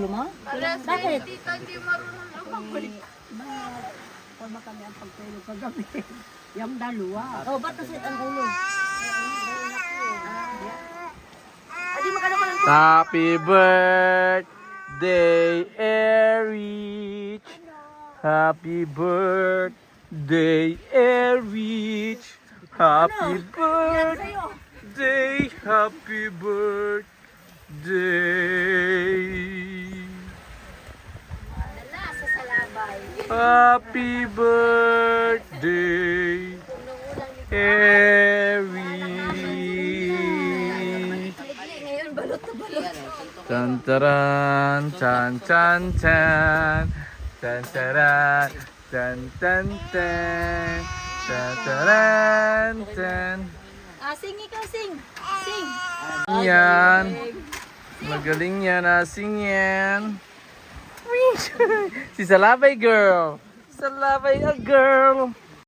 ulo mo? Bakit? Tita, hindi marunong lumabay. Tama kami ang pagtulog kagabi. Yung dalawa. Oh, ba't nasit ang ulo? Adi makano ka lang. Happy birthday, Erich. Happy birthday, Erich. Happy birthday, happy birthday. Dala sa salabay. Happy birthday, Erich. Ngayon, balot na balot. Tan taran, tan tan tan, tan taran, tan tan tan, tan taran tan. Sing ikaw, sing. Sing. Yan. Magaling yan, asing yan. Si Salabay girl. Salabay a girl.